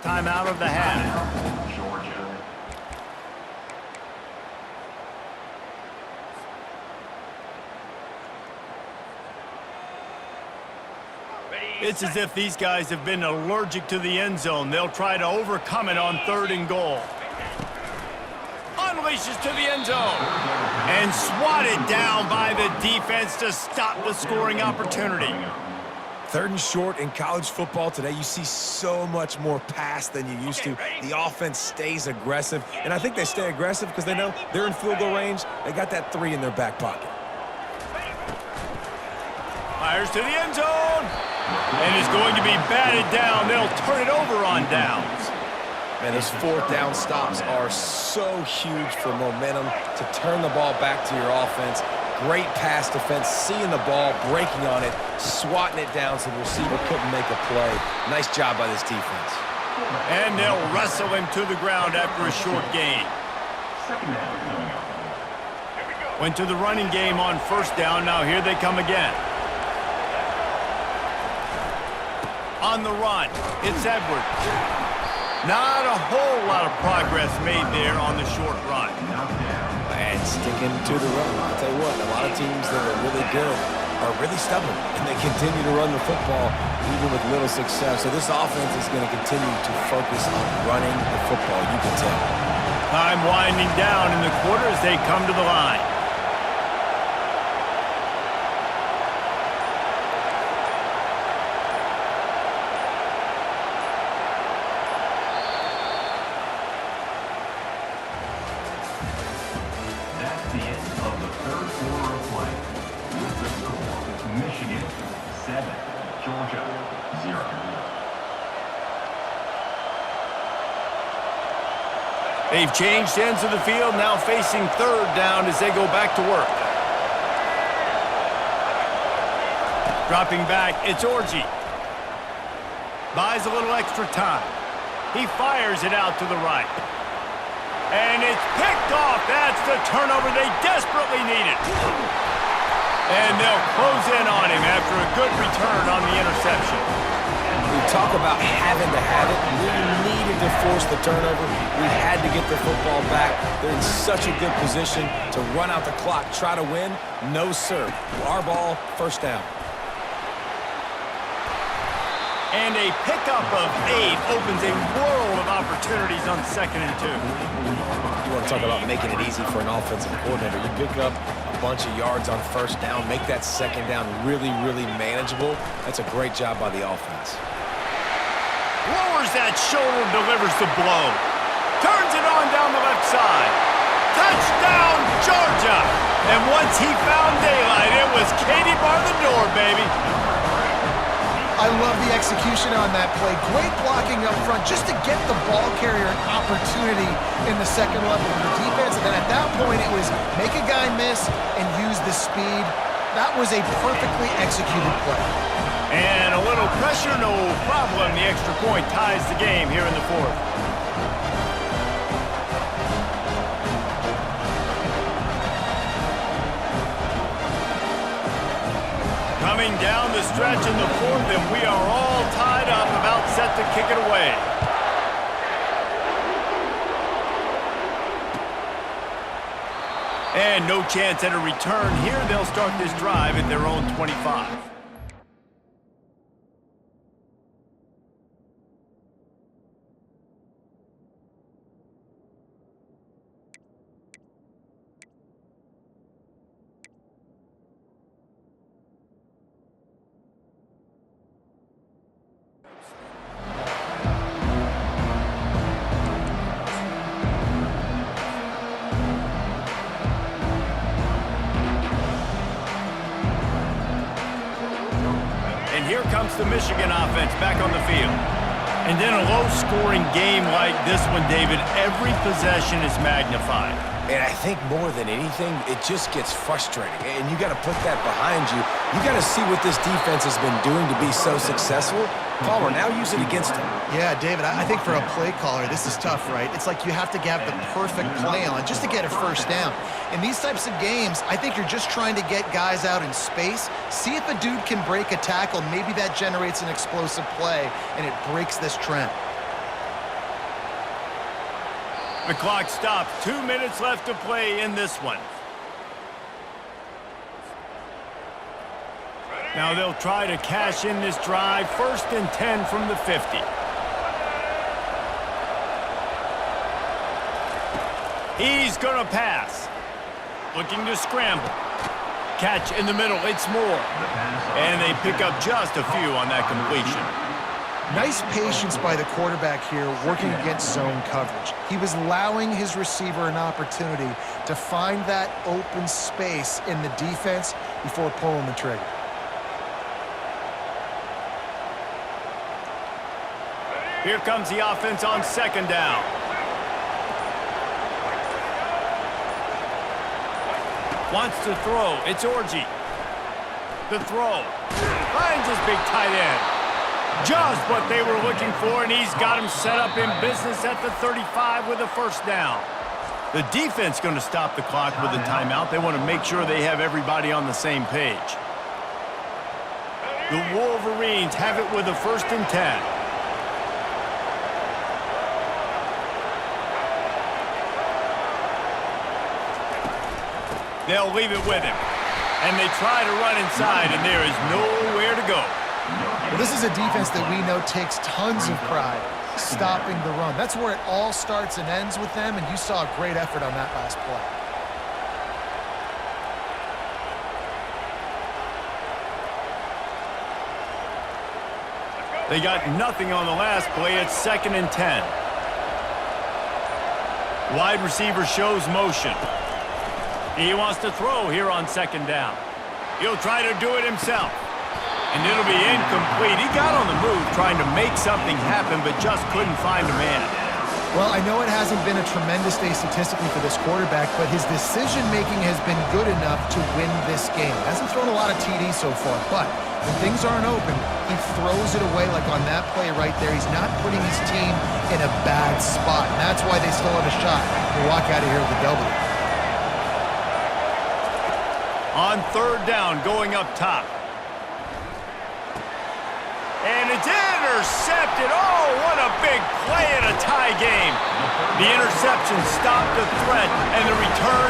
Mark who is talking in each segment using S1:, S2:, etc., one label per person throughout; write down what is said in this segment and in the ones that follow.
S1: Timeout of the half. It's as if these guys have been allergic to the end zone. They'll try to overcome it on 3rd and goal. Unleashes to the end zone. And swatted down by the defense to stop the scoring opportunity.
S2: 3rd and short in college football today, you see so much more pass than you used to. The offense stays aggressive, and I think they stay aggressive because they know they're in field goal range. They got that 3 in their back pocket.
S1: Fires to the end zone. And is going to be batted down. They'll turn it over on downs.
S2: Man, those 4th down stops are so huge for momentum to turn the ball back to your offense. Great pass defense, seeing the ball, breaking on it, swatting it down so the receiver couldn't make a play. Nice job by this defense.
S1: And they'll wrestle him to the ground after a short gain. Went to the running game on 1st down. Now here they come again. On the run, it's Edwards. Not a whole lot of progress made there on the short run.
S2: And sticking to the run. I'll tell you what, a lot of teams that are really good are really stubborn, and they continue to run the football even with little success. So this offense is going to continue to focus on running the football, you can tell.
S1: Time winding down in the quarter as they come to the line. They've changed ends of the field, now facing 3rd down as they go back to work. Dropping back, it's Orji. Buys a little extra time. He fires it out to the right. And it's picked off. That's the turnover they desperately needed. And they'll close in on him after a good return on the interception.
S2: We talk about having to have it. We needed to force the turnover. We had to get the football back. They're in such a good position to run out the clock, try to win. No, sir. Our ball, 1st down.
S1: And a pickup of 8 opens a world of opportunities on 2nd and 2.
S2: You want to talk about making it easy for an offensive coordinator. You pick up a bunch of yards on 1st down, make that 2nd down really, really manageable. That's a great job by the offense.
S1: Lowers that shoulder, delivers the blow. Turns it on down the left side. Touchdown, Georgia! And once he found daylight, it was Katie bar the door, baby.
S3: I love the execution on that play. Great blocking up front just to get the ball carrier an opportunity in the 2nd level of the defense. And then at that point, it was make a guy miss and use the speed. That was a perfectly executed play.
S1: And a little pressure, no problem. The extra point ties the game here in the 4th. Coming down the stretch in the 4th, and we are all tied up, about set to kick it away. And no chance at a return here. They'll start this drive at their own 25. Here comes the Michigan offense back on the field. And in a low-scoring game like this one, David, every possession is magnified.
S2: And I think more than anything, it just gets frustrating. And you got to put that behind you. You got to see what this defense has been doing to be so successful. Palmer, now use it against him.
S3: Yeah, David, I think for a play caller, this is tough, right? It's like you have to have the perfect play on just to get a 1st down. In these types of games, I think you're just trying to get guys out in space, see if a dude can break a tackle. Maybe that generates an explosive play, and it breaks this trend.
S1: The clock stops. 2 minutes left to play in this one. Now they'll try to cash in this drive. 1st and 10 from the 50. He's going to pass. Looking to scramble. Catch in the middle. It's Moore. And they pick up just a few on that completion.
S3: Nice patience by the quarterback here working against zone coverage. He was allowing his receiver an opportunity to find that open space in the defense before pulling the trigger.
S1: Here comes the offense on 2nd down. Wants to throw. It's Orji. The throw. Finds his big tight end. Just what they were looking for, and he's got him set up in business at the 35 with a 1st down. The defense going to stop the clock with a timeout. They want to make sure they have everybody on the same page. The Wolverines have it with a 1st and 10. They'll leave it with him. And they try to run inside, and there is nowhere to go.
S3: Well, this is a defense that we know takes tons of pride stopping the run. That's where it all starts and ends with them, and you saw a great effort on that last play.
S1: They got nothing on the last play. It's 2nd and 10. Wide receiver shows motion. He wants to throw here on 2nd down. He'll try to do it himself. And it'll be incomplete. He got on the move trying to make something happen, but just couldn't find a man.
S3: Well, I know it hasn't been a tremendous day statistically for this quarterback, but his decision-making has been good enough to win this game. Hasn't thrown a lot of TDs so far, but when things aren't open, he throws it away like on that play right there. He's not putting his team in a bad spot, and that's why they still have a shot to walk out of here with a W.
S1: On 3rd down, going up top. And it's intercepted. Oh, what a big play in a tie game. The interception stopped the threat, and the return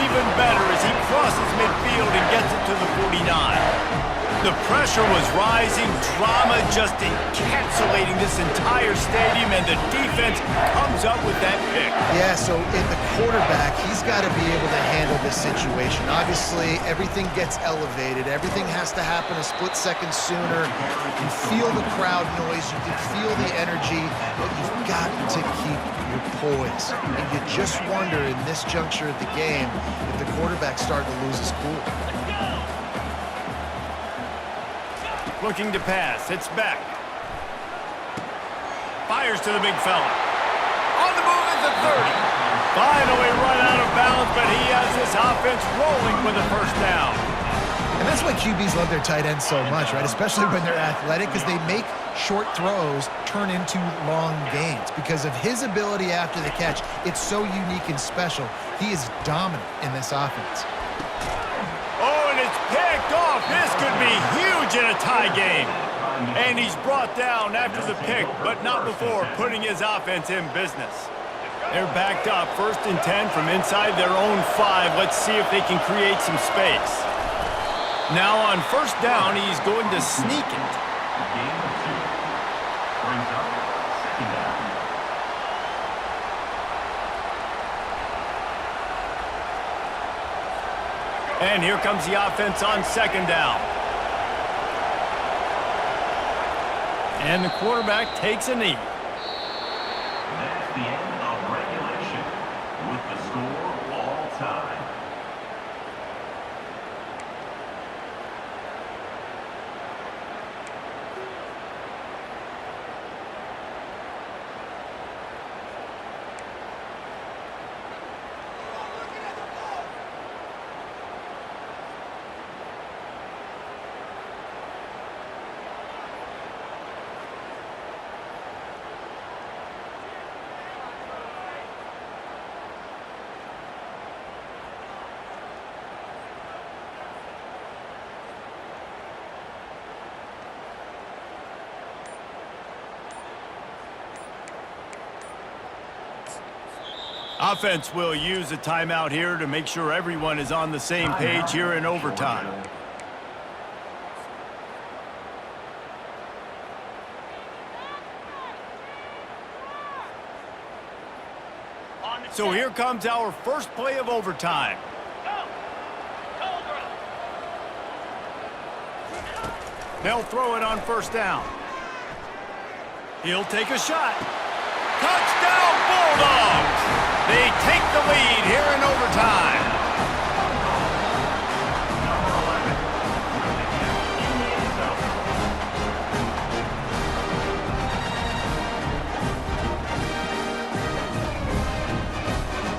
S1: even better as he crosses midfield and gets it to the 49. The pressure was rising, drama just encapsulating this entire stadium, and the defense comes up with that pick.
S3: Yeah, so in the quarterback, he's got to be able to handle this situation. Obviously, everything gets elevated. Everything has to happen a split second sooner. You feel the crowd noise. You can feel the energy, but you've got to keep your poise. And you just wonder in this juncture of the game if the quarterback's starting to lose his cool.
S1: Looking to pass. It's back. Fires to the big fella. On the move is the 30. Finally run out of bounds, but he has this offense rolling with a 1st down.
S3: And that's why QBs love their tight ends so much, right? Especially when they're athletic, because they make short throws turn into long gains. Because of his ability after the catch, it's so unique and special. He is dominant in this offense.
S1: Oh, and it's picked off. This could be huge in a tie game. And he's brought down after the pick, but not before putting his offense in business. They're backed up 1st and 10 from inside their own 5. Let's see if they can create some space. Now on 1st down, he's going to sneak it. And here comes the offense on 2nd down. And the quarterback takes a knee.
S4: That's the end of regulation with the score all time.
S1: Offense will use a timeout here to make sure everyone is on the same page here in overtime. So here comes our first play of overtime. They'll throw it on first down. He'll take a shot. Touchdown Bulldogs! They take the lead here in overtime.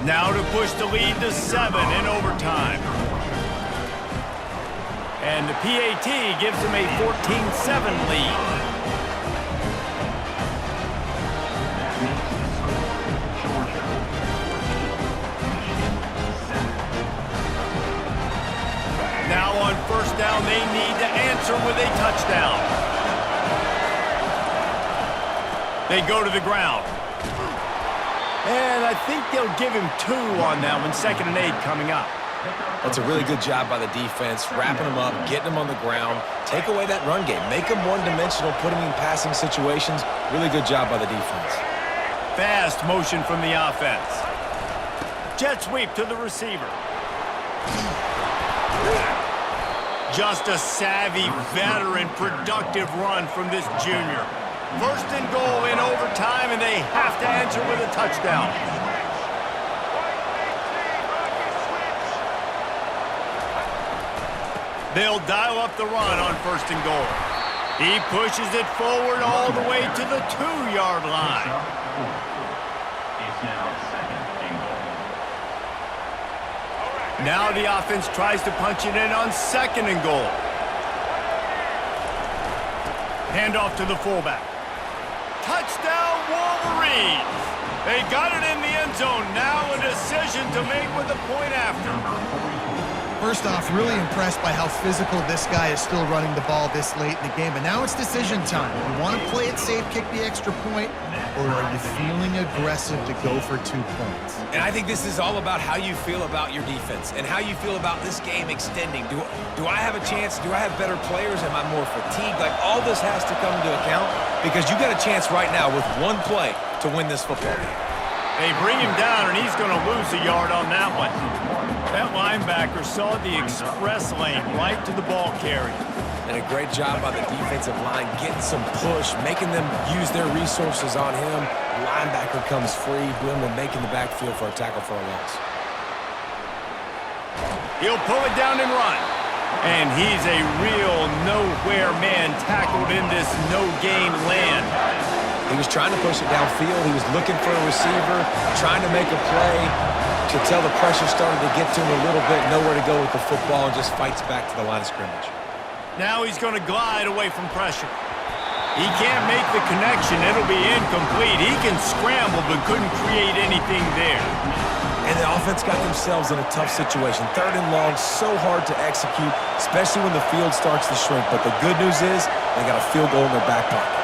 S1: Now to push the lead to 7 in overtime. And the PAT gives them a 14-7 lead. Now on first down, they need to answer with a touchdown. They go to the ground. And I think they'll give him 2 on that one. 2nd and 8 coming up.
S2: That's a really good job by the defense, wrapping them up, getting them on the ground. Take away that run game. Make them one-dimensional, put them in passing situations. Really good job by the defense.
S1: Fast motion from the offense. Jet sweep to the receiver. Just a savvy, veteran, productive run from this junior. First and goal in overtime, and they have to answer with a touchdown. They'll dial up the run on first and goal. He pushes it forward all the way to the 2-yard line.
S4: It's now 2nd and goal.
S1: Now the offense tries to punch it in on 2nd and goal. Handoff to the fullback. Touchdown Wolverines! They got it in the end zone. Now a decision to make with a point after.
S3: First off, really impressed by how physical this guy is still running the ball this late in the game. But now it's decision time. You want to play it safe, kick the extra point, or are you feeling aggressive to go for 2 points?
S2: And I think this is all about how you feel about your defense and how you feel about this game extending. Do I have a chance? Do I have better players? Am I more fatigued? Like, all this has to come into account because you got a chance right now with 1 play to win this football game.
S1: They bring him down, and he's going to lose a yard on that one. That linebacker saw the express lane right to the ball carrier.
S2: And a great job by the defensive line getting some push, making them use their resources on him. The linebacker comes free, boom, and making the backfield for a tackle for a loss.
S1: He'll pull it down and run. And he's a real nowhere man tackled in this no-gain land.
S2: He was trying to push it downfield. He was looking for a receiver, trying to make a play. You could tell the pressure started to get to him a little bit, nowhere to go with the football, and just fights back to the line of scrimmage.
S1: Now he's going to glide away from pressure. He can't make the connection. It'll be incomplete. He can scramble, but couldn't create anything there.
S2: And the offense got themselves in a tough situation. 3rd and long, so hard to execute, especially when the field starts to shrink. But the good news is they got a field goal in their back pocket.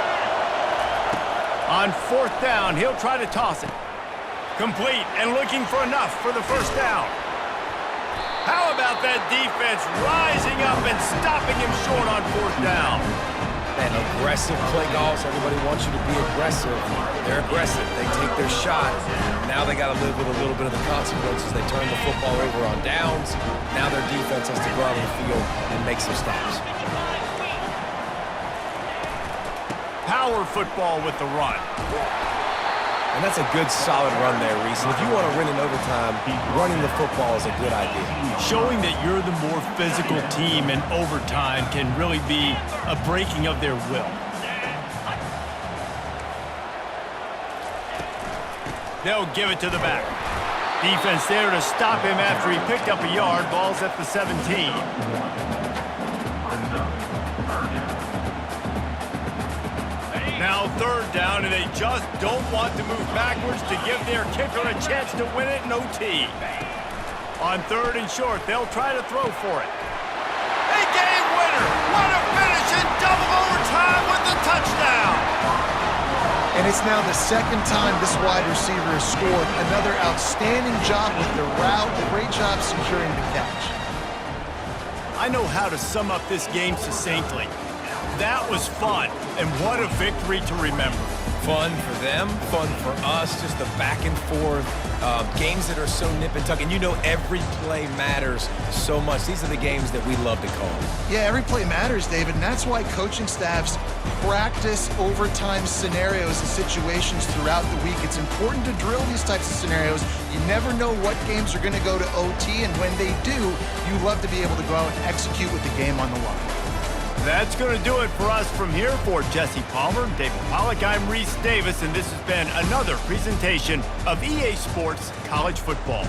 S1: On 4th down, he'll try to toss it. Complete and looking for enough for the first down. How about that defense rising up and stopping him short on 4th down?
S2: And aggressive play calls. Everybody wants you to be aggressive. They're aggressive. They take their shot. Now they got to live with a little bit of the consequences. They turn the football over on downs. Now their defense has to go out on the field and make some stops.
S1: Power football with the run.
S2: And that's a good, solid run there, Reese. And if you want to win in overtime, running the football is a good idea.
S1: Showing that you're the more physical team in overtime can really be a breaking of their will. They'll give it to the back. Defense there to stop him after he picked up a yard. Ball's at the 17. Now 3rd down, and they just don't want to move backwards to give their kicker a chance to win it in OT. On 3rd and short, they'll try to throw for it. A game winner! What a finish in double overtime with the touchdown!
S3: And it's now the second time this wide receiver has scored. Another outstanding job with the route. Great job securing the catch.
S1: I know how to sum up this game succinctly. That was fun, and what a victory to remember.
S2: Fun for them, fun for us, just the back and forth, games that are so nip and tuck. And you know every play matters so much. These are the games that we love to call.
S3: Yeah, every play matters, David, and that's why coaching staffs practice overtime scenarios and situations throughout the week. It's important to drill these types of scenarios. You never know what games are going to go to OT, and when they do, you love to be able to go out and execute with the game on the line.
S1: That's going to do it for us from here. For Jesse Palmer, David Pollack, I'm Reese Davis, and this has been another presentation of EA Sports College Football.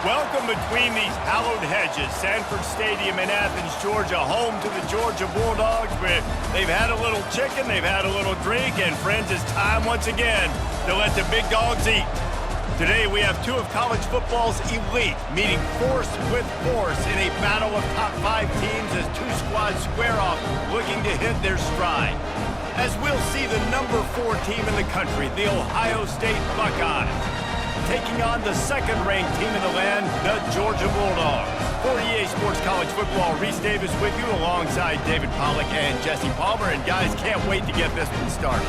S1: Welcome between these hallowed hedges. Sanford Stadium in Athens, Georgia, home to the Georgia Bulldogs, where they've had a little chicken, they've had a little drink, and friends, it's time once again to let the big dogs eat. Today we have two of college football's elite meeting force with force in a battle of top 5 teams as two squads square off looking to hit their stride. As we'll see the number 4 team in the country, the Ohio State Buckeyes, taking on the second-ranked team in the land, the Georgia Bulldogs. For EA Sports College Football, Reese Davis with you alongside David Pollack and Jesse Palmer. And guys, can't wait to get this one started.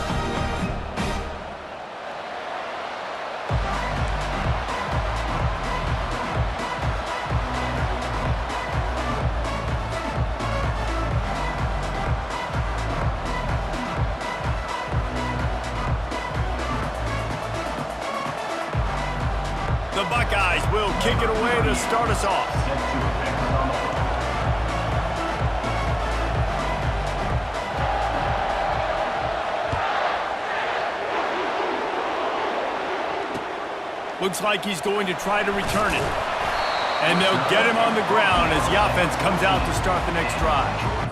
S1: The Buckeyes will kick it away to start us off. Looks like he's going to try to return it. And they'll get him on the ground as the offense comes out to start the next drive.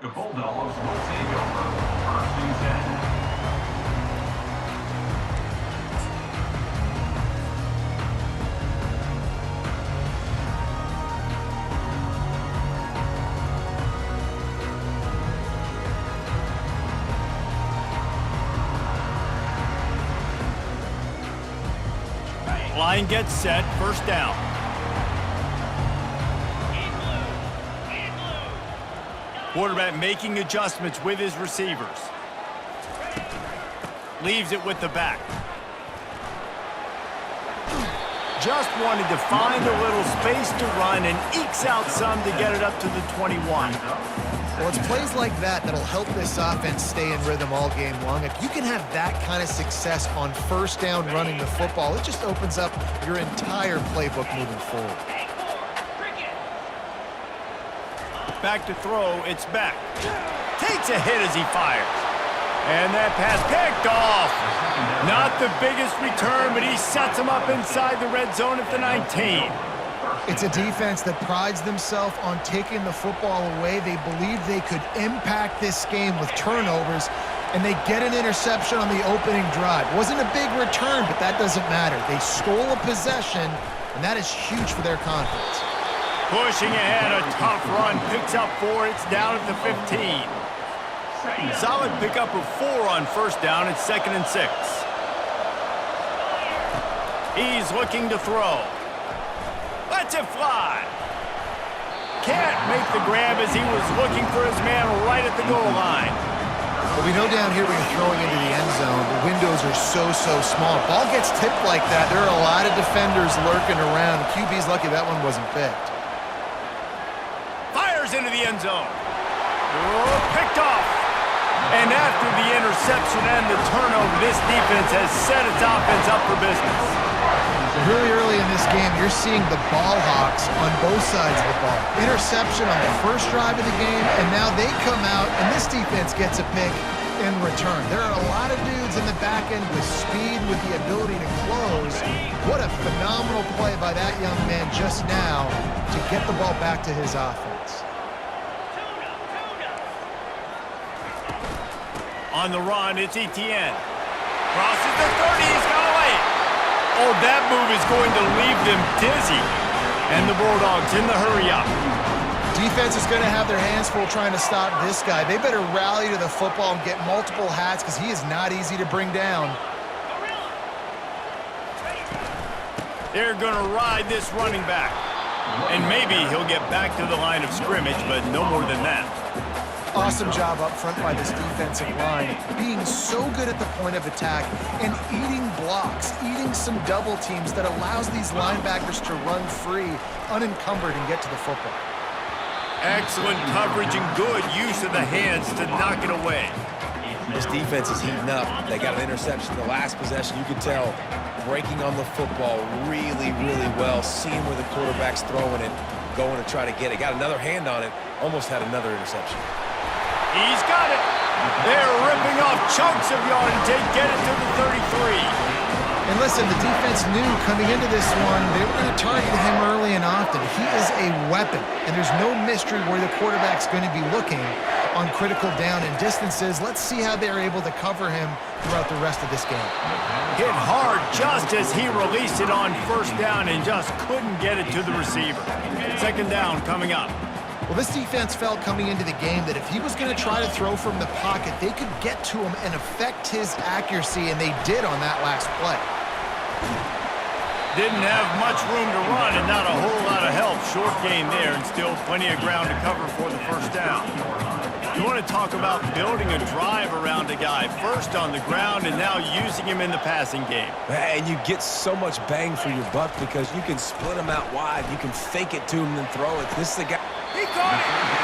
S4: The Bulldogs will take over 1st and 10.
S1: Line gets set, first down. Quarterback making adjustments with his receivers. Leaves it with the back. Just wanted to find a little space to run and ekes out some to get it up to the 21.
S3: Well, it's plays like that that'll help this offense stay in rhythm all game long. If you can have that kind of success on first down running the football, it just opens up your entire playbook moving forward.
S1: Back to throw, it's back. Takes a hit as he fires. And that pass picked off. Not the biggest return, but he sets him up inside the red zone at the 19.
S3: It's a defense that prides themselves on taking the football away. They believe they could impact this game with turnovers, and they get an interception on the opening drive. Wasn't a big return, but that doesn't matter. They stole a possession, and that is huge for their confidence.
S1: Pushing ahead, a tough run, picks up 4, it's down at the 15. Solid pickup of 4 on first down, it's 2nd and 6. He's looking to throw. Lets it fly. Can't make the grab as he was looking for his man right at the goal line.
S3: Well, we know down here when you're throwing into the end zone, the windows are so small. Ball gets tipped like that, there are a lot of defenders lurking around. The QB's lucky that one wasn't picked.
S1: Into the end zone. Oh, picked off. And after the interception and the turnover, this defense has set its offense up for business.
S3: Really early in this game, you're seeing the ball hawks on both sides of the ball. Interception on the first drive of the game, and now they come out, and this defense gets a pick in return. There are a lot of dudes in the back end with speed, with the ability to close. What a phenomenal play by that young man just now to get the ball back to his offense.
S1: On the run, it's Etienne. Crosses the 30, he's got away. Oh, that move is going to leave them dizzy. And the Bulldogs in the hurry-up.
S3: Defense is going to have their hands full trying to stop this guy. They better rally to the football and get multiple hats because he is not easy to bring down.
S1: They're going to ride this running back. And maybe he'll get back to the line of scrimmage, but no more than that.
S3: Awesome job up front by this defensive line, being so good at the point of attack and eating blocks, eating some double teams that allows these linebackers to run free, unencumbered, and get to the football.
S1: Excellent coverage and good use of the hands to knock it away.
S2: This defense is heating up. They got an interception the last possession. You could tell breaking on the football really, really well, seeing where the quarterback's throwing it, going to try to get it. Got another hand on it, almost had another interception.
S1: He's got it. They're ripping off chunks of yardage. They get it to the 33.
S3: And listen, the defense knew coming into this one, they were going to target him early and often. He is a weapon, and there's no mystery where the quarterback's going to be looking on critical down and distances. Let's see how they're able to cover him throughout the rest of this game.
S1: Hit hard just as he released it on first down and just couldn't get it to the receiver. Second down coming up.
S3: Well, this defense felt coming into the game that if he was going to try to throw from the pocket, they could get to him and affect his accuracy, and they did on that last play.
S1: Didn't have much room to run and not a whole lot of help. Short gain there and still plenty of ground to cover for the first down. You want to talk about building a drive around a guy, first on the ground and now using him in the passing game.
S2: And you get so much bang for your buck because you can split him out wide. You can fake it to him and throw it. This is the guy.
S1: He caught it!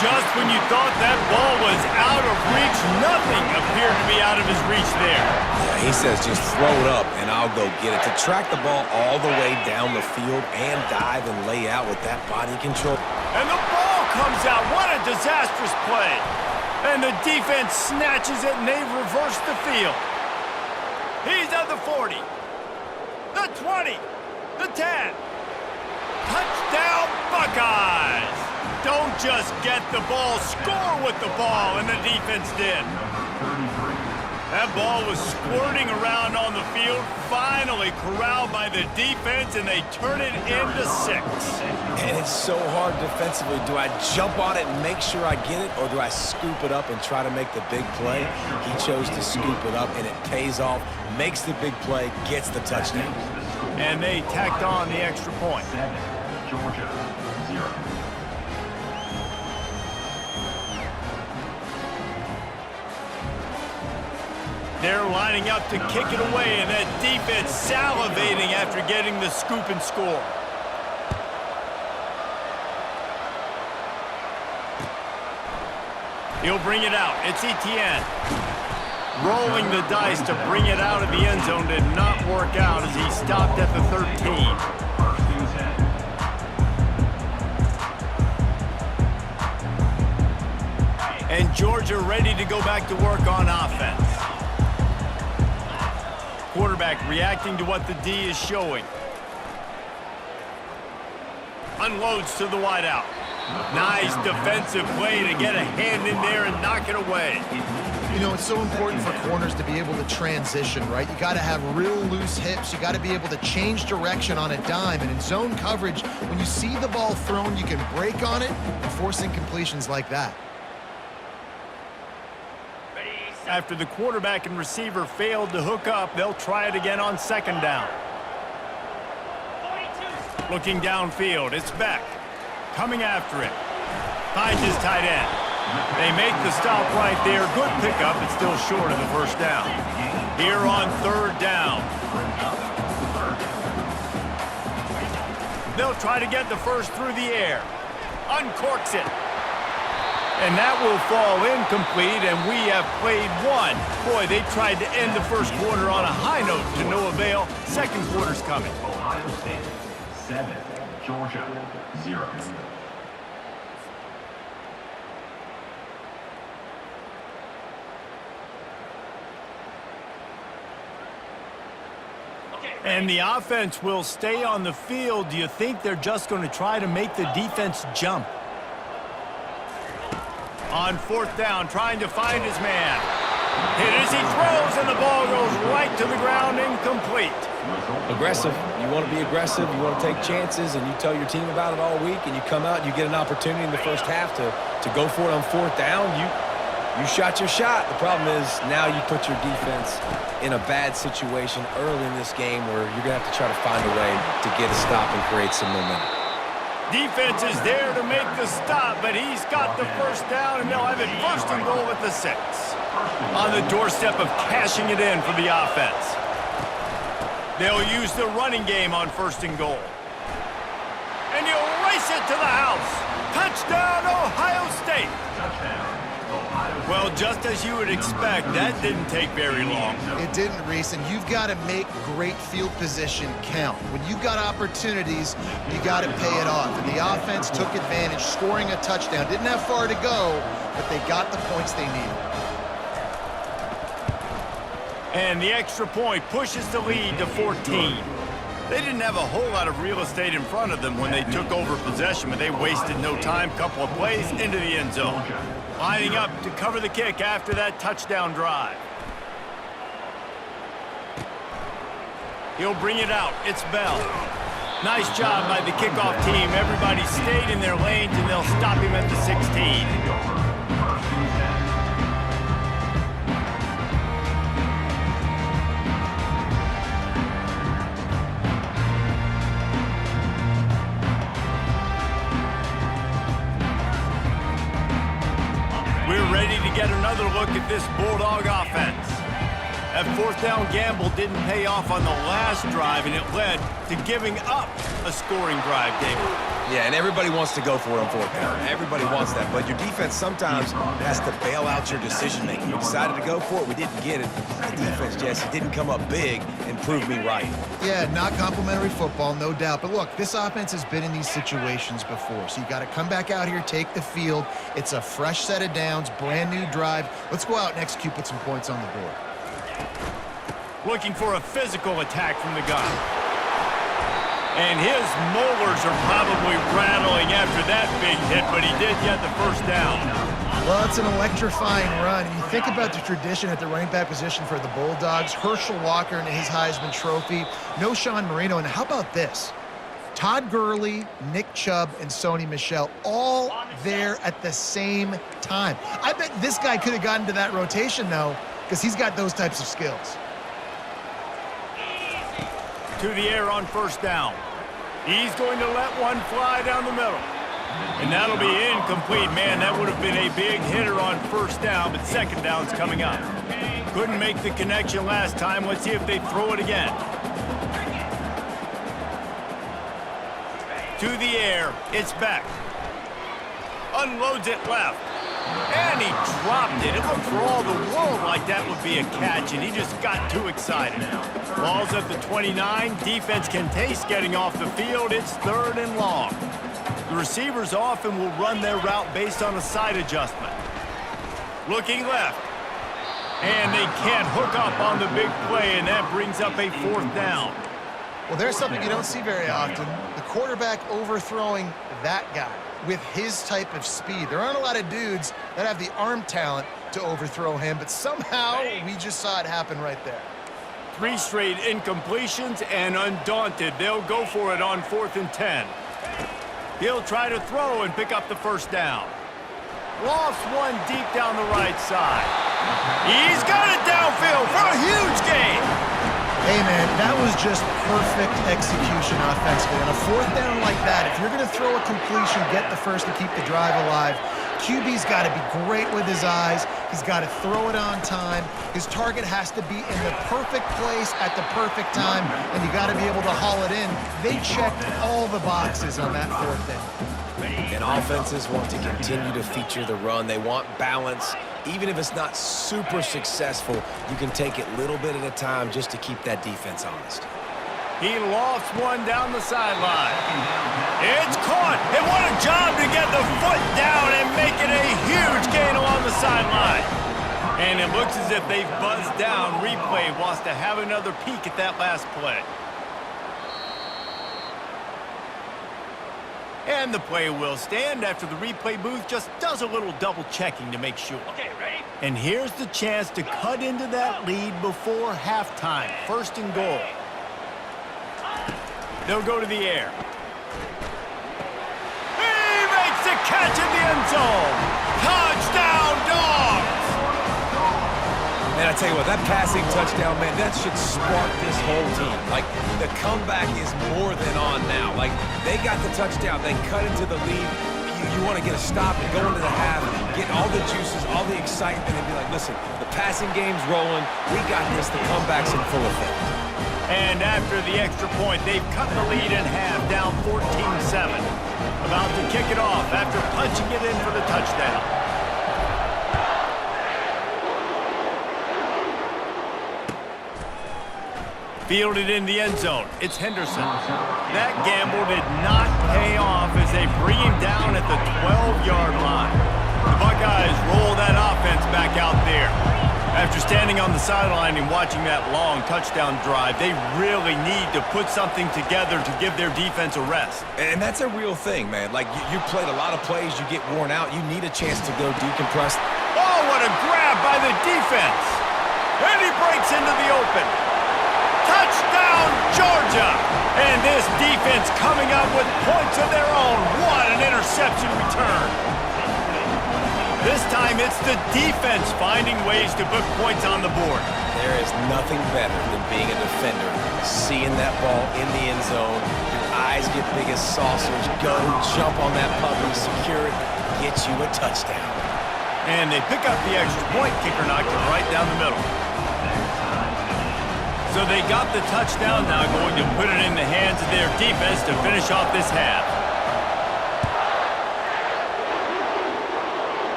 S1: Just when you thought that ball was out of reach, nothing appeared to be out of his reach there.
S2: Yeah, he says just throw it up and I'll go get it. To track the ball all the way down the field and dive and lay out with that body control.
S1: And the ball comes out. What a disastrous play. And the defense snatches it and they reverse the field. He's at the 40, the 20, the 10. Touchdown, Buckeyes! Don't just get the ball, score with the ball, and the defense did. That ball was squirting around on the field, finally corralled by the defense, and they turn it into 6.
S2: And it's so hard defensively. Do I jump on it and make sure I get it, or do I scoop it up and try to make the big play? He chose to scoop it up, and it pays off, makes the big play, gets the touchdown.
S1: And they tacked on the extra point.
S4: 7, Georgia, 0.
S1: They're lining up to kick it away, and that defense salivating after getting the scoop and score. He'll bring it out. It's Etienne. Rolling the dice to bring it out of the end zone did not work out as he stopped at the 13. And Georgia ready to go back to work on offense. Quarterback reacting to what the D is showing. Unloads to the wideout. Nice defensive play to get a hand in there and knock it away.
S3: You know, it's so important for corners to be able to transition, right? You got to have real loose hips. You got to be able to change direction on a dime. And in zone coverage, when you see the ball thrown, you can break on it and force incompletions like that.
S1: After the quarterback and receiver failed to hook up, they'll try it again on second down. Looking downfield, it's Beck. Coming after it. Finds his tight end. They make the stop right there. Good pickup, but still short of the first down. Here on third down. They'll try to get the first through the air. Uncorks it. And that will fall incomplete, and we have played one. Boy, they tried to end the first quarter on a high note to no avail. Second quarter's coming.
S4: Ohio State 7, Georgia 0.
S1: And the offense will stay on the field. Do you think they're just going to try to make the defense jump? On fourth down, trying to find his man. Hit as he throws, and the ball goes right to the ground, incomplete.
S2: Aggressive. You want to be aggressive. You want to take chances, and you tell your team about it all week, and you come out and you get an opportunity in the first half to go for it on fourth down. You shot your shot. The problem is now you put your defense in a bad situation early in this game where you're going to have to try to find a way to get a stop and create some momentum.
S1: Defense is there to make the stop, but he's got the first down, and they'll have it first and goal at the 6. On the doorstep of cashing it in for the offense. They'll use the running game on first and goal. And you'll race it to the house. Touchdown, Ohio State. Well, just as you would expect, that didn't take very long.
S3: It didn't, Reese, and you've got to make great field position count. When you've got opportunities, you got to pay it off. And the offense took advantage, scoring a touchdown. Didn't have far to go, but they got the points they needed.
S1: And the extra point pushes the lead to 14. They didn't have a whole lot of real estate in front of them when they took over possession, but they wasted no time. Couple of plays into the end zone. Lining up to cover the kick after that touchdown drive. He'll bring it out. It's Bell. Nice job by the kickoff team. Everybody stayed in their lanes, and they'll stop him at the 16. Ready to get another look at this Bulldog offense. That fourth down gamble didn't pay off on the last drive, and it led to giving up a scoring drive, David.
S2: Yeah, and everybody wants to go for it on fourth down. Everybody wants that, but your defense sometimes has to bail out your decision-making. We decided to go for it. We didn't get it. The defense, Jesse, didn't come up big and prove me right.
S3: Yeah, not complimentary football, no doubt. But look, this offense has been in these situations before, so you got to come back out here, take the field. It's a fresh set of downs, brand new drive. Let's go out and execute, put some points on the board.
S1: Looking for a physical attack from the gun. And his molars are probably rattling after that big hit, but he did get the first down.
S3: Well, it's an electrifying run. And you think about the tradition at the running back position for the Bulldogs. Herschel Walker and his Heisman Trophy. No Sean Marino. And how about this? Todd Gurley, Nick Chubb, and Sony Michel all there at the same time. I bet this guy could have gotten to that rotation, though, because he's got those types of skills.
S1: To the air on first down. He's going to let one fly down the middle. And that'll be incomplete. Man, that would have been a big hitter on first down, but second down's coming up. Couldn't make the connection last time. Let's see if they throw it again. To the air, it's Beck. Unloads it left. And he dropped it. It looked for all the world like that would be a catch, and he just got too excited. Ball's at the 29. Defense can taste getting off the field. It's third and long. The receivers often will run their route based on a side adjustment. Looking left. And they can't hook up on the big play, and that brings up a fourth down.
S3: Well, there's something you don't see very often. The quarterback overthrowing that guy with his type of speed. There aren't a lot of dudes that have the arm talent to overthrow him, but somehow we just saw it happen right there.
S1: 3 straight incompletions, and undaunted, they'll go for it on 4th and 10. He'll try to throw and pick up the first down. Lost one deep down the right side. He's got it downfield for a huge gain.
S3: Hey, man, that was just perfect execution offensively. On a fourth down like that, if you're going to throw a completion, get the first and keep the drive alive, QB's got to be great with his eyes. He's got to throw it on time. His target has to be in the perfect place at the perfect time, and you got to be able to haul it in. They checked all the boxes on that fourth down.
S2: And offenses want to continue to feature the run. They want balance. Even if it's not super successful, you can take it little bit at a time just to keep that defense honest.
S1: He lofts one down the sideline. It's caught. And what a job to get the foot down and make it a huge gain along the sideline. And it looks as if they've buzzed down. Replay wants to have another peek at that last play. And the play will stand after the replay booth just does a little double checking to make sure. Okay, ready? And here's the chance to cut into that lead before halftime. First and goal. They'll go to the air. He makes the catch in the end zone. Touchdown, Dogs!
S2: Man, I tell you what, that passing touchdown, man, that should spark this whole team. Like, the comeback is more than on now. Like, they got the touchdown. They cut into the lead. You want to get a stop and go into the half, get all the juices, all the excitement, and be like, listen, the passing game's rolling. We got this. The comeback's in full effect.
S1: And after the extra point, they've cut the lead in half, down 14-7. About to kick it off after punching it in for the touchdown. Fielded in the end zone. It's Henderson. That gamble did not pay off as they bring him down at the 12-yard line. The Buckeyes roll that offense back out there. After standing on the sideline and watching that long touchdown drive, they really need to put something together to give their defense a rest.
S2: And that's a real thing, man. Like, you played a lot of plays, you get worn out, you need a chance to go decompress.
S1: Oh, what a grab by the defense. And he breaks into the open. Touchdown, Georgia! And this defense coming up with points of their own. What an interception return. This time it's the defense finding ways to put points on the board.
S2: There is nothing better than being a defender, seeing that ball in the end zone, your eyes get big as saucers, go, jump on that puppy, secure it, get you a touchdown.
S1: And they pick up the extra point. Kicker knocked it right down the middle. So they got the touchdown, now going to put it in the hands of their defense to finish off this half.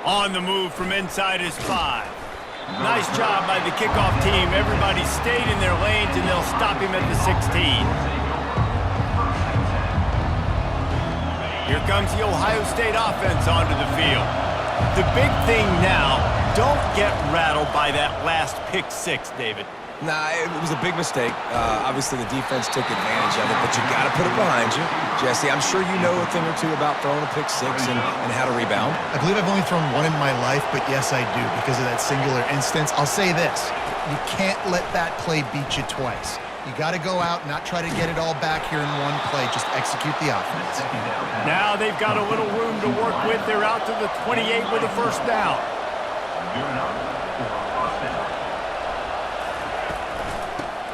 S1: On the move from inside his 5. Nice job by the kickoff team. Everybody stayed in their lanes, and they'll stop him at the 16. Here comes the Ohio State offense onto the field. The big thing now, don't get rattled by that last pick 6, David.
S2: Nah, it was a big mistake. Obviously, the defense took advantage of it, but you got to put it behind you. Jesse, I'm sure you know a thing or two about throwing a pick 6 and how to rebound.
S3: I believe I've only thrown one in my life, but yes, I do, because of that singular instance. I'll say this. You can't let that play beat you twice. You got to go out, not try to get it all back here in one play. Just execute the offense.
S1: Now they've got a little room to work with. They're out to the 28 with a first down.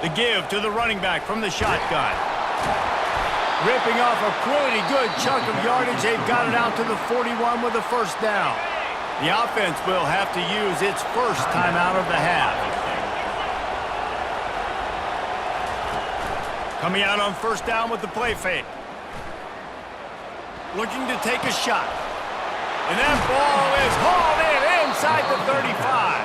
S1: The give to the running back from the shotgun. Ripping off a pretty good chunk of yardage. They've got it out to the 41 with a first down. The offense will have to use its first timeout of the half. Coming out on first down with the play fake. Looking to take a shot. And that ball is hauled in inside the 35.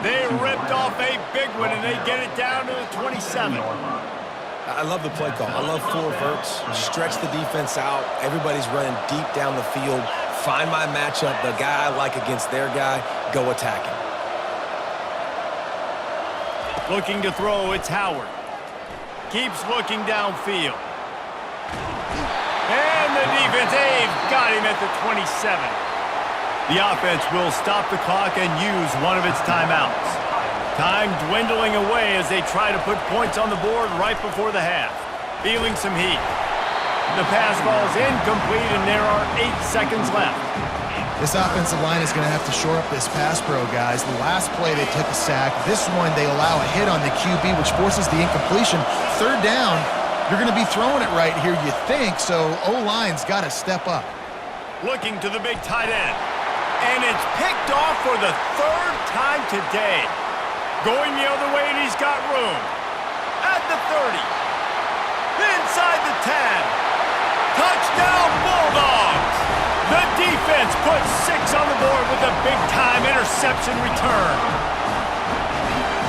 S1: They ripped off a big one, and they get it down to the 27.
S2: I love the play call. I love 4 verts. Stretch the defense out. Everybody's running deep down the field. Find my matchup, the guy I like against their guy. Go attack him.
S1: Looking to throw, it's Howard. Keeps looking downfield. And the defense, they've got him at the 27. The offense will stop the clock and use one of its timeouts. Time dwindling away as they try to put points on the board right before the half. Feeling some heat. The pass ball's incomplete, and there are 8 seconds left.
S3: This offensive line is going to have to shore up this pass pro, guys. The last play, they took a sack. This one, they allow a hit on the QB, which forces the incompletion. Third down, you're going to be throwing it right here, you think, so O-line's got to step up.
S1: Looking to the big tight end. And it's picked off for the 3rd time today. Going the other way, and he's got room. At the 30. Inside the 10. Touchdown, Bulldogs! The defense puts 6 on the board with a big-time interception return.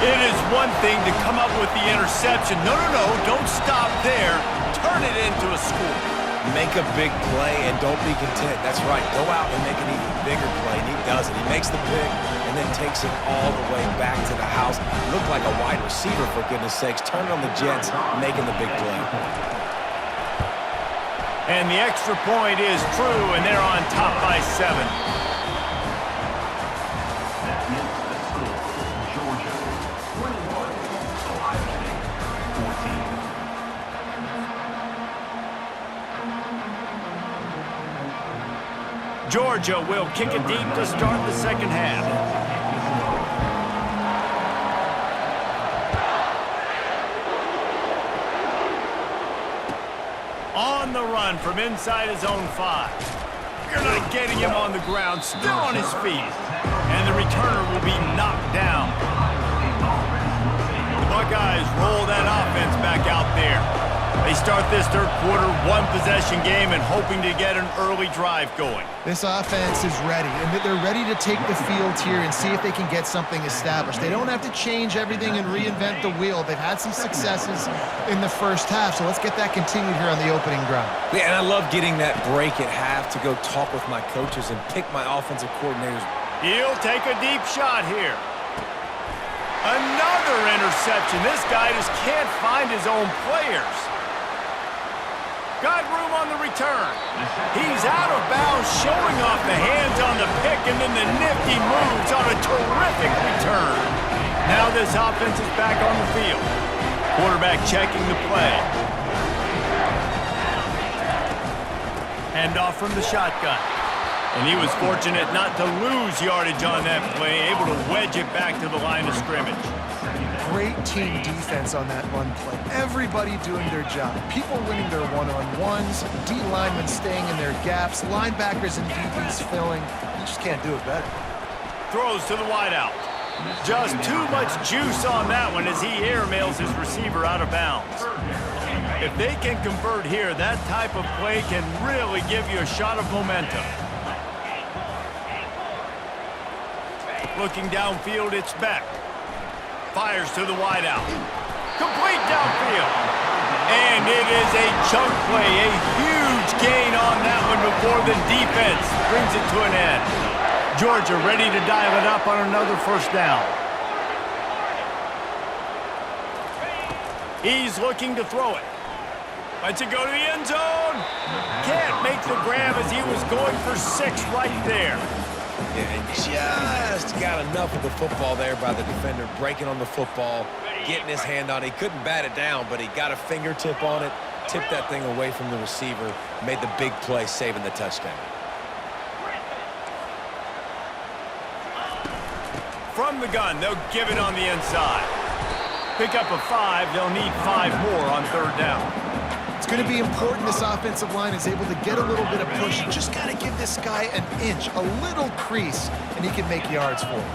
S1: It is one thing to come up with the interception. No, don't stop there. Turn it into a score.
S2: Make a big play and don't be content. That's right. Go out and make an even bigger play, and he does it. He makes the pick and then takes it all the way back to the house. Looked like a wide receiver, for goodness sakes. Turn on the Jets, making the big play.
S1: And the extra point is true, and they're on top by 7.
S4: That is the score. Georgia 21, Ohio State 14.
S1: Georgia will kick it deep to start the second half. On the run from inside his own 5. You're not getting him on the ground, still on his feet. And the returner will be knocked down. The Buckeyes roll that offense back out there. They start this third quarter, 1-possession game, and hoping to get an early drive going.
S3: This offense is ready, and they're ready to take the field here and see if they can get something established. They don't have to change everything and reinvent the wheel. They've had some successes in the first half, so let's get that continued here on the opening drive.
S2: Yeah, and I love getting that break at half to go talk with my coaches and pick my offensive coordinators.
S1: He'll take a deep shot here. Another interception. This guy just can't find his own players. Got room on the return. He's out of bounds, showing off the hands on the pick, and then the nifty moves on a terrific return. Now this offense is back on the field. Quarterback checking the play. Handoff from the shotgun. And he was fortunate not to lose yardage on that play, able to wedge it back to the line of scrimmage.
S3: Great team defense on that run play. Everybody doing their job. People winning their one-on-ones, D linemen staying in their gaps, linebackers and DBs filling. You just can't do it better.
S1: Throws to the wideout. Just too much juice on that one as he airmails his receiver out of bounds. If they can convert here, that type of play can really give you a shot of momentum. Looking downfield, it's Beck. Fires to the wideout. Complete downfield. And it is a chunk play, a huge gain on that one before the defense brings it to an end. Georgia ready to dial it up on another first down. He's looking to throw it. Lets it go to the end zone. Can't make the grab as he was going for 6 right there.
S2: And just got enough of the football there by the defender, breaking on the football, getting his hand on it. He couldn't bat it down, but he got a fingertip on it, tipped that thing away from the receiver, made the big play, saving the touchdown.
S1: From the gun, they'll give it on the inside. Pick up a 5, they'll need 5 more on third down.
S3: It's going to be important this offensive line is able to get a little bit of push. You just got to give this guy an inch, a little crease, and he can make yards for it.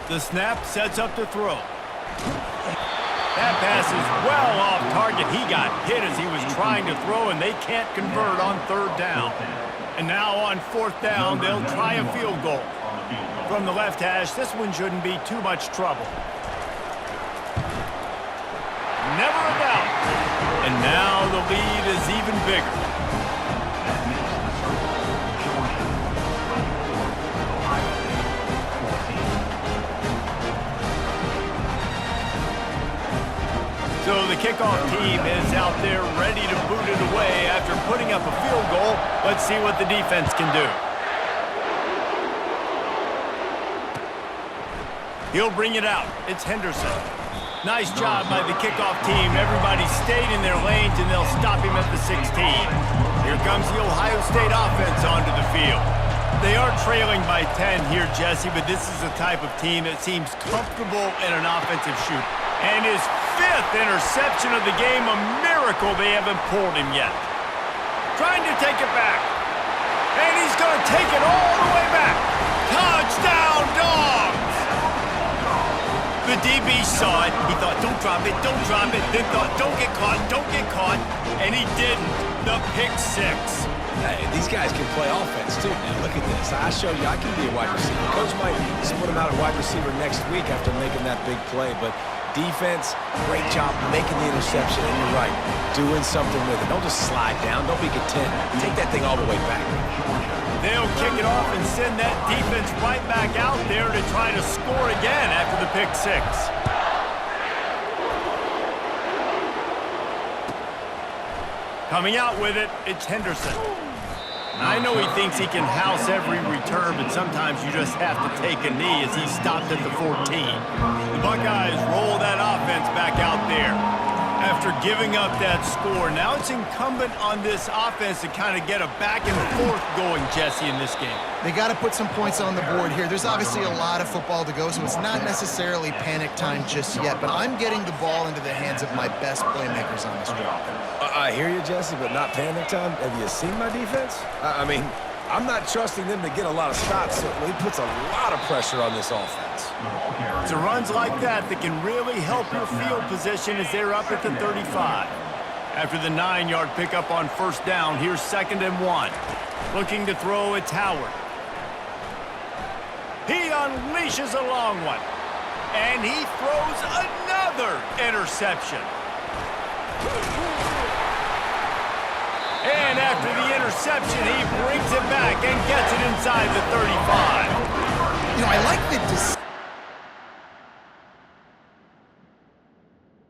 S1: The snap sets up to throw. That pass is well off target. He got hit as he was trying to throw, and they can't convert on third down. And now on fourth down, they'll try a field goal. From the left hash, this one shouldn't be too much trouble. Never a doubt. And now the lead is even bigger. So the kickoff team is out there ready to boot it away after putting up a field goal. Let's see what the defense can do. He'll bring it out. It's Henderson. Nice job by the kickoff team. Everybody stayed in their lanes, and they'll stop him at the 16. Here comes the Ohio State offense onto the field. They are trailing by 10 here, Jesse, but this is the type of team that seems comfortable in an offensive shoot. And his 5th interception of the game, a miracle they haven't pulled him yet. Trying to take it back. And he's going to take it all the way back. Touchdown, Dogs! The The DB saw it. He thought, don't drop it, don't drop it. Then thought, don't get caught, don't get caught. And he didn't. The pick six.
S2: Hey, these guys can play offense too, man. Look at this. I showed you I can be a wide receiver. Coach might split him out at wide receiver next week after making that big play. But defense, great job making the interception. And you're right, doing something with it. Don't just slide down. Don't be content. Take that thing all the way back.
S1: They'll kick it off and send that defense right back out there to try to score again after the pick six. Coming out with it, it's Henderson. I know he thinks he can house every return, but sometimes you just have to take a knee as he stopped at the 14. The Buckeyes roll that offense back out there. After giving up that score, now it's incumbent on this offense to kind of get a back and forth going, Jesse, in this game.
S3: They got to put some points on the board here. There's obviously a lot of football to go, so it's not necessarily panic time just yet, but I'm getting the ball into the hands of my best playmakers on this drive.
S2: I hear you, Jesse, but not panic time. Have you seen my defense? I mean, I'm not trusting them to get a lot of stops, so he puts a lot of pressure on this offense.
S1: It's a runs like that that can really help your field position as they're up at the 35. After the 9-yard pickup on first down, here's 2nd and 1. Looking to throw, it's Howard. He unleashes a long one. And he throws another interception. And after the interception, he brings it back and gets it inside the 35.
S3: You know, I like the